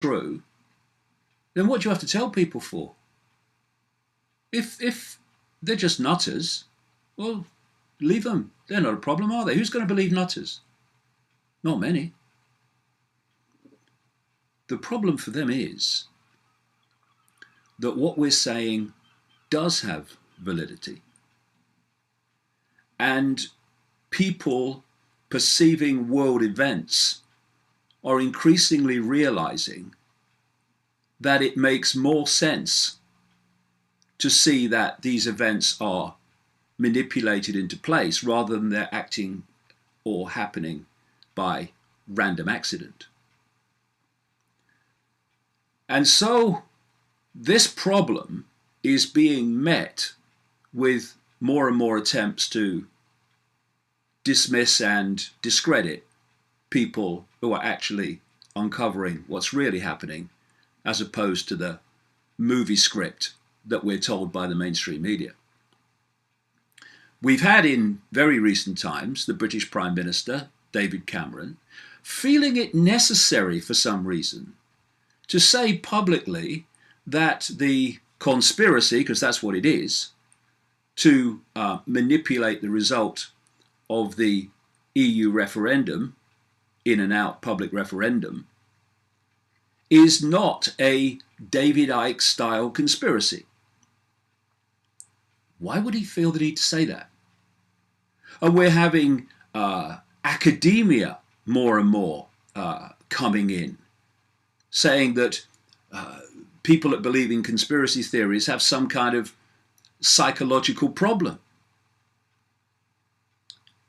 true, then what do you have to tell people for? If they're just nutters, well, leave them. They're not a problem, are they? Who's going to believe nutters? Not many. The problem for them is that what we're saying does have validity. And people perceiving world events are increasingly realizing that it makes more sense to see that these events are manipulated into place rather than they're acting or happening by random accident. And so this problem is being met with more and more attempts to dismiss and discredit people who are actually uncovering what's really happening, as opposed to the movie script that we're told by the mainstream media. We've had in very recent times the British Prime Minister, David Cameron, feeling it necessary for some reason to say publicly that the conspiracy, because that's what it is, to manipulate the result of the EU referendum, in and out public referendum, is not a David Icke style conspiracy. Why would he feel the need to say that? And we're having academia more and more coming in, saying that people that believe in conspiracy theories have some kind of psychological problem.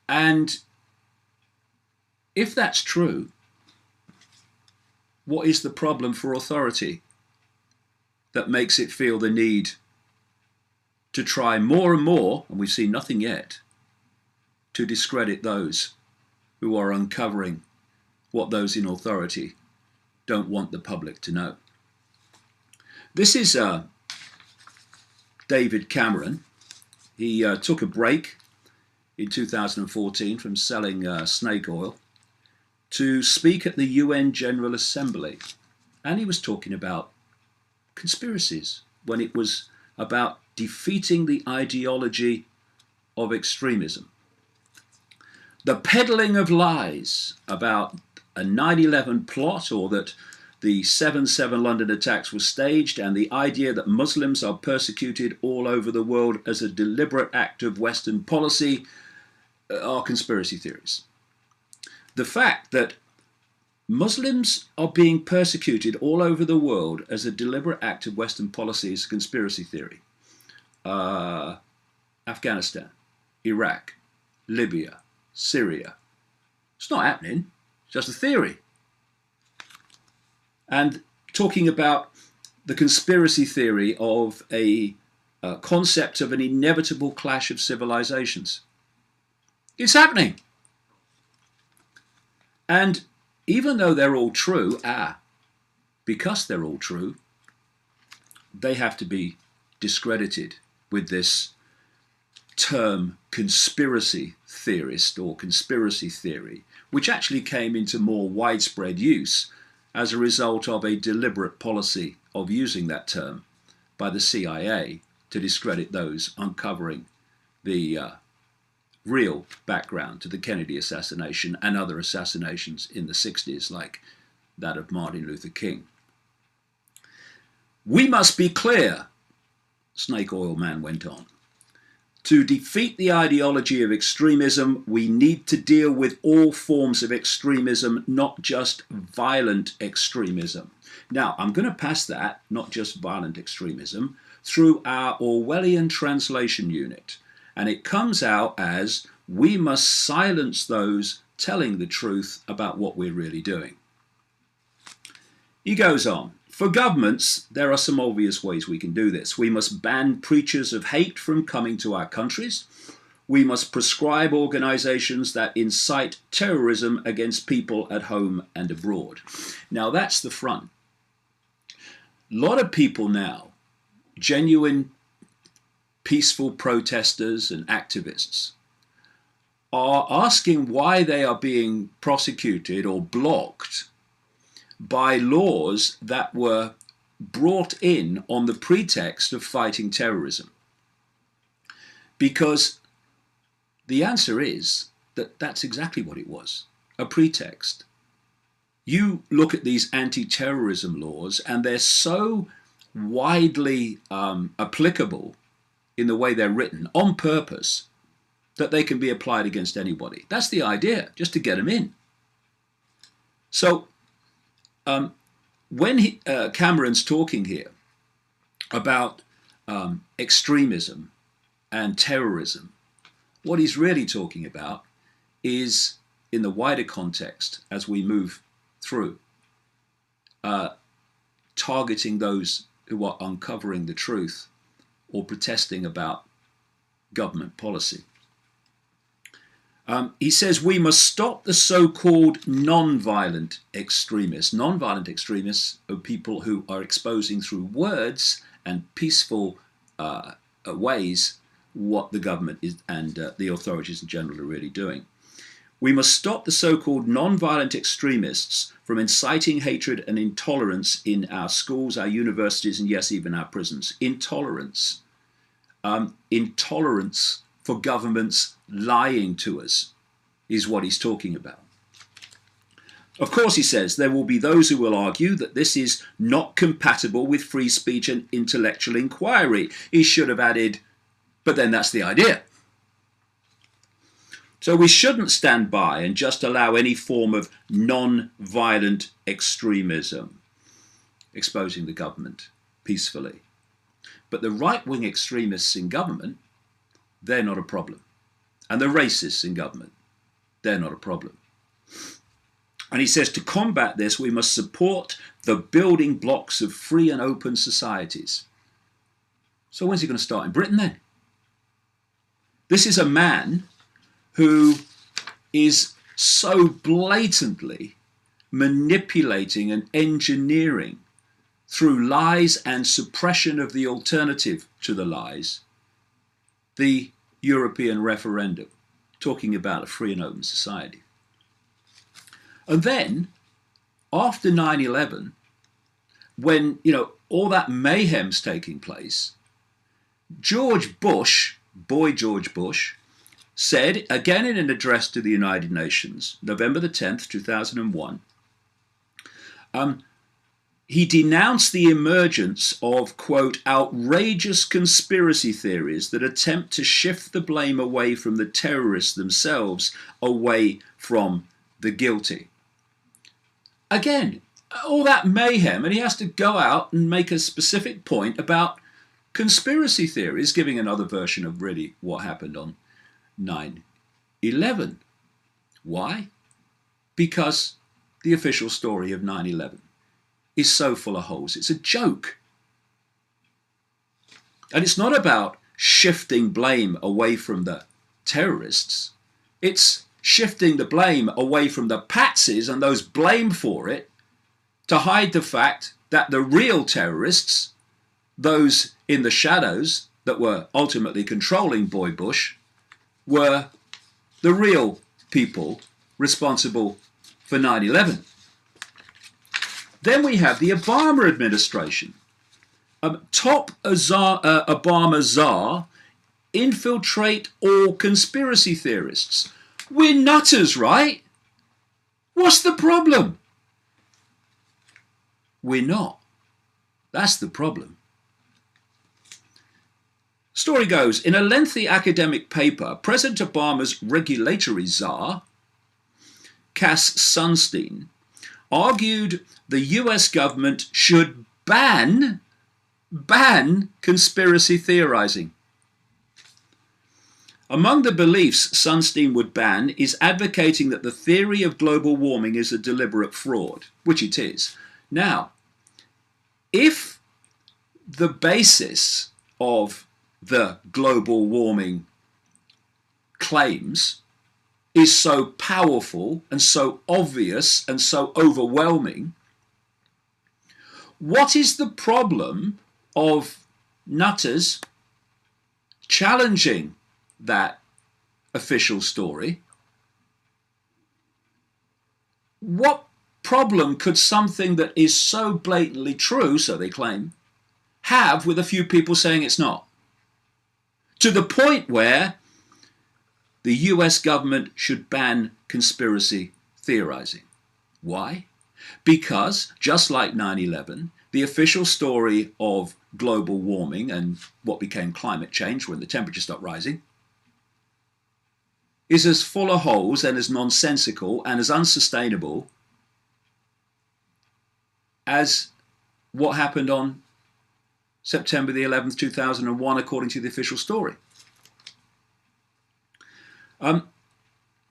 And if that's true, what is the problem for authority that makes it feel the need to try more and more, and we've seen nothing yet, to discredit those who are uncovering what those in authority don't want the public to know? This is David Cameron. He took a break in 2014 from selling snake oil to speak at the UN General Assembly. And he was talking about conspiracies when it was about defeating the ideology of extremism. The peddling of lies about a 9/11 plot, or that the 7/7 London attacks were staged, and the idea that Muslims are persecuted all over the world as a deliberate act of Western policy are conspiracy theories. The fact that Muslims are being persecuted all over the world as a deliberate act of Western policy is a conspiracy theory. Afghanistan, Iraq, Libya, Syria. It's not happening, it's just a theory. And talking about the conspiracy theory of a concept of an inevitable clash of civilizations. It's happening. And even though they're all true, because they're all true, they have to be discredited with this term conspiracy theorist or conspiracy theory, which actually came into more widespread use as a result of a deliberate policy of using that term by the CIA to discredit those uncovering the real background to the Kennedy assassination and other assassinations in the 60s, like that of Martin Luther King. We must be clear, Snake Oil Man went on. To defeat the ideology of extremism, we need to deal with all forms of extremism, not just violent extremism. Now, I'm going to pass that, not just violent extremism, through our Orwellian translation unit. And it comes out as, we must silence those telling the truth about what we're really doing. He goes on. For governments, there are some obvious ways we can do this. We must ban preachers of hate from coming to our countries. We must prescribe organizations that incite terrorism against people at home and abroad. Now, that's the front. A lot of people now, genuine peaceful protesters and activists, are asking why they are being prosecuted or blocked by laws that were brought in on the pretext of fighting terrorism. Because the answer is that that's exactly what it was, a pretext. You look at these anti-terrorism laws and they're so widely applicable in the way they're written on purpose that they can be applied against anybody. That's the idea, just to get them in. So when Cameron's talking here about extremism and terrorism, what he's really talking about is, in the wider context, as we move through, targeting those who are uncovering the truth or protesting about government policy. He says we must stop the so-called non-violent extremists. Non-violent extremists are people who are exposing through words and peaceful ways what the government is and the authorities in general are really doing. We must stop the so-called non-violent extremists from inciting hatred and intolerance in our schools, our universities, and yes, even our prisons. Intolerance. Intolerance for governments lying to us is what he's talking about. Of course, he says, there will be those who will argue that this is not compatible with free speech and intellectual inquiry. He should have added, but then that's the idea. So we shouldn't stand by and just allow any form of non-violent extremism exposing the government peacefully. But the right-wing extremists in government, they're not a problem. And the racists in government, they're not a problem. And he says to combat this, we must support the building blocks of free and open societies. So when's he going to start in Britain then? This is a man who is so blatantly manipulating and engineering through lies and suppression of the alternative to the lies, the European referendum, talking about a free and open society. And then, after 9/11, when, all that mayhem's taking place, George Bush, boy George Bush, said, again in an address to the United Nations, November the 10th, 2001, he denounced the emergence of, quote, outrageous conspiracy theories that attempt to shift the blame away from the terrorists themselves, away from the guilty. Again, all that mayhem, and he has to go out and make a specific point about conspiracy theories, giving another version of really what happened on 9/11. Why? Because the official story of 9/11 is so full of holes. It's a joke. And it's not about shifting blame away from the terrorists. It's shifting the blame away from the patsies and those blamed for it to hide the fact that the real terrorists, those in the shadows that were ultimately controlling Boy Bush, were the real people responsible for 9/11. Then we have the Obama administration. Top Obama czar infiltrate all conspiracy theorists. We're nutters, right? What's the problem? We're not. That's the problem. Story goes, in a lengthy academic paper, President Obama's regulatory czar, Cass Sunstein, argued the US government should ban conspiracy theorizing. Among the beliefs Sunstein would ban is advocating that the theory of global warming is a deliberate fraud, which it is. Now, if the basis of the global warming claims is so powerful and so obvious and so overwhelming, what is the problem of nutters challenging that official story? What problem could something that is so blatantly true, so they claim, have with a few people saying it's not? To the point where the US government should ban conspiracy theorizing. Why? Because, just like 9/11, the official story of global warming and what became climate change when the temperature stopped rising is as full of holes and as nonsensical and as unsustainable as what happened on September the 11th, 2001, according to the official story.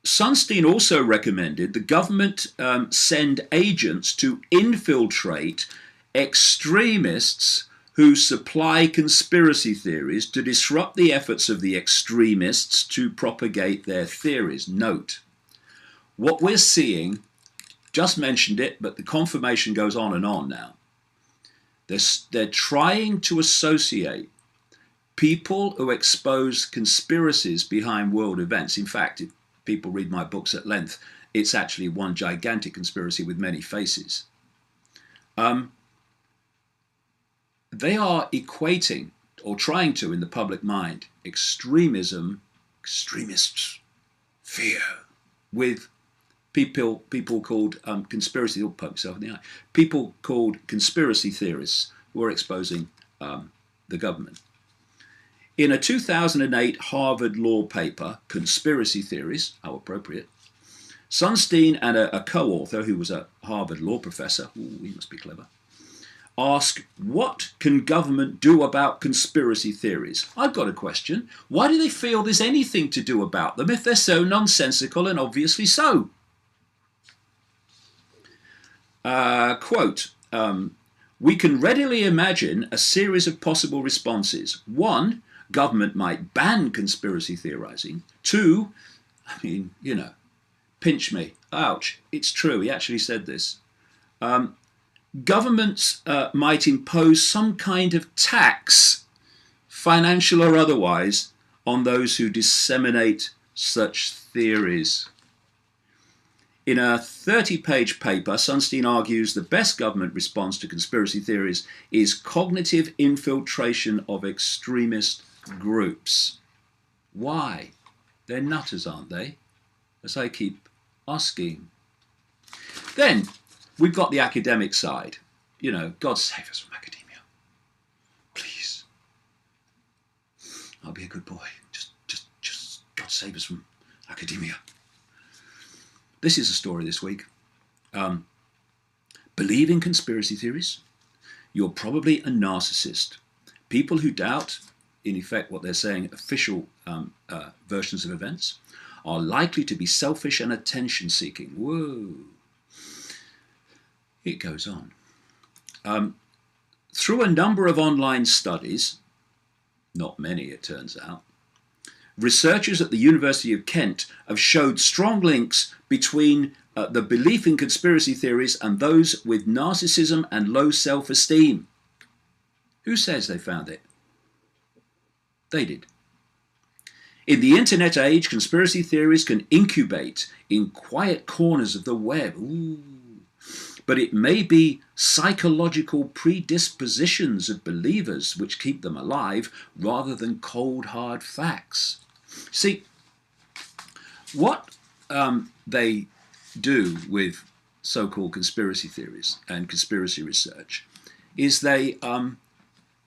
Sunstein also recommended the government send agents to infiltrate extremists who supply conspiracy theories to disrupt the efforts of the extremists to propagate their theories. Note, what we're seeing, just mentioned it, but the confirmation goes on and on now. They're trying to associate people who expose conspiracies behind world events. In fact, if people read my books at length, it's actually one gigantic conspiracy with many faces. They are equating, or trying to in the public mind, extremism, extremists, fear, with people called conspiracy, or poke myself in the eye, people called conspiracy theorists who are exposing the government. In a 2008 Harvard law paper, Conspiracy Theories, how appropriate, Sunstein and a co-author who was a Harvard law professor, ooh, he must be clever, ask, what can government do about conspiracy theories? I've got a question. Why do they feel there's anything to do about them if they're so nonsensical and obviously so? Quote, we can readily imagine a series of possible responses. One, government might ban conspiracy theorizing. Two, I mean, you know, pinch me. Ouch, it's true, he actually said this. Governments might impose some kind of tax, financial or otherwise, on those who disseminate such theories. In a 30-page paper, Sunstein argues the best government response to conspiracy theories is cognitive infiltration of extremist groups. Why? They're nutters, aren't they? As I keep asking. Then, we've got the academic side. You know, God save us from academia. Please. I'll be a good boy. Just God save us from academia. This is a story this week. Believe in conspiracy theories? You're probably a narcissist. People who doubt, in effect, what they're saying, official versions of events, are likely to be selfish and attention-seeking. Whoa. It goes on. Through a number of online studies, not many it turns out, researchers at the University of Kent have showed strong links between the belief in conspiracy theories and those with narcissism and low self-esteem. Who says they found it? They did. In the internet age, conspiracy theories can incubate in quiet corners of the web. Ooh. But it may be psychological predispositions of believers which keep them alive rather than cold, hard facts. See, what they do with so-called conspiracy theories and conspiracy research is they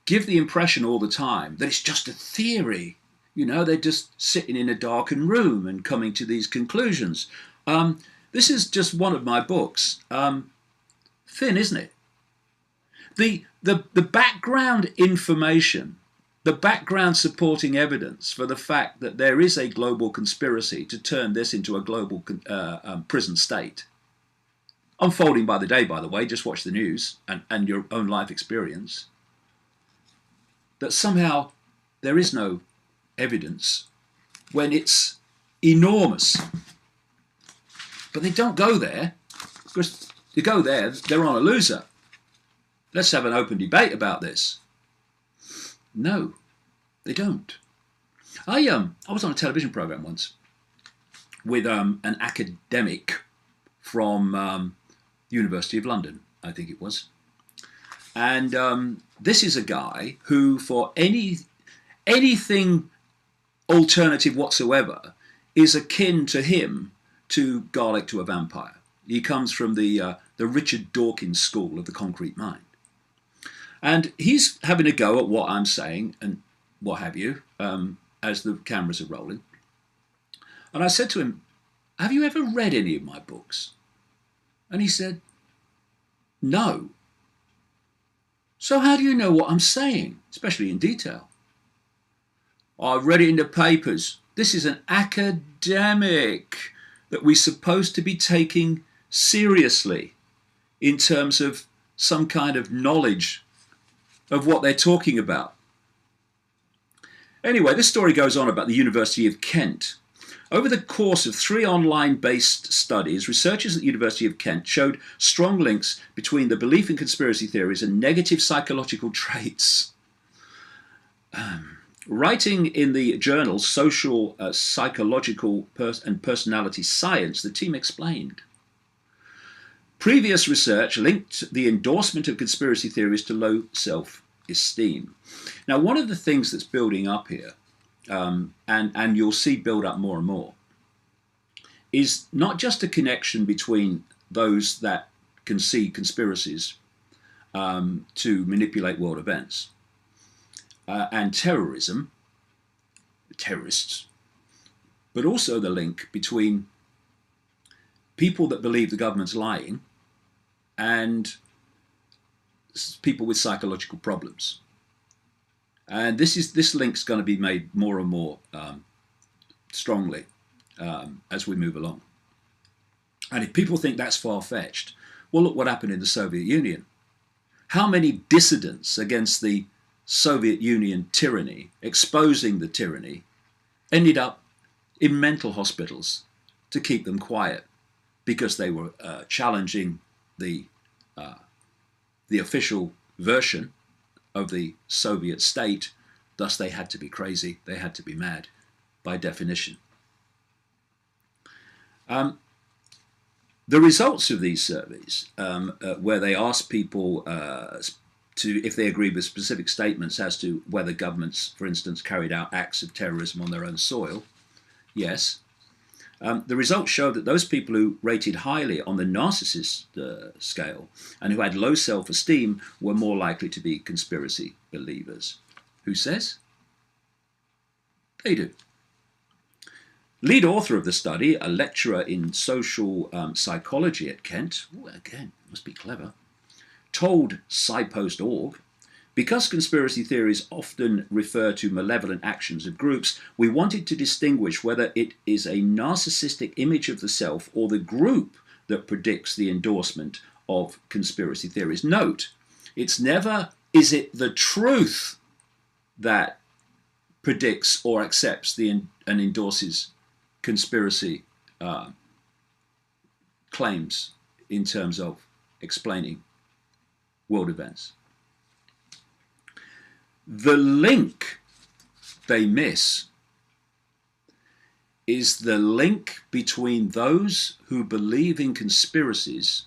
give the impression all the time that it's just a theory. You know, they're just sitting in a darkened room and coming to these conclusions. This is just one of my books. Thin, isn't it? The background information, the background supporting evidence for the fact that there is a global conspiracy to turn this into a global prison state, unfolding by the day, by the way, just watch the news and your own life experience, that somehow there is no evidence when it's enormous. But they don't go there, because to go there, they're on a loser. Let's have an open debate about this. No, they don't. I was on a television program once with an academic from University of London, I think it was. And this is a guy who, for anything alternative whatsoever, is akin to him to garlic to a vampire. He comes from the Richard Dawkins school of the concrete mind. And he's having a go at what I'm saying and what have you, as the cameras are rolling. And I said to him, have you ever read any of my books? And he said, no. So how do you know what I'm saying, especially in detail? I've read it in the papers. This is an academic that we're supposed to be taking seriously in terms of some kind of knowledge of what they're talking about. Anyway, this story goes on about the University of Kent. Over the course of 3 online-based studies, researchers at the University of Kent showed strong links between the belief in conspiracy theories and negative psychological traits. Writing in the journal Social, Psychological and Personality Science, the team explained. Previous research linked the endorsement of conspiracy theories to low self-esteem. Now, one of the things that's building up here, and you'll see build up more and more, is not just a connection between those that can see conspiracies to manipulate world events and terrorism, terrorists, but also the link between people that believe the government's lying and people with psychological problems. And this link's going to be made more and more strongly as we move along. And if people think that's far-fetched, well, look what happened in the Soviet Union. How many dissidents against the Soviet Union tyranny, exposing the tyranny, ended up in mental hospitals to keep them quiet because they were challenging the official version of the Soviet state. Thus they had to be crazy, they had to be mad by definition. The results of these surveys, where they asked people if they agreed with specific statements as to whether governments, for instance, carried out acts of terrorism on their own soil, yes. The results showed that those people who rated highly on the narcissist scale and who had low self-esteem were more likely to be conspiracy believers. Who says? They do. Lead author of the study, a lecturer in social psychology at Kent, again, must be clever, told SciPost.org, because conspiracy theories often refer to malevolent actions of groups, we wanted to distinguish whether it is a narcissistic image of the self or the group that predicts the endorsement of conspiracy theories. Note, it's never, is it the truth that predicts or accepts and endorses conspiracy claims in terms of explaining world events. The link they miss is the link between those who believe in conspiracies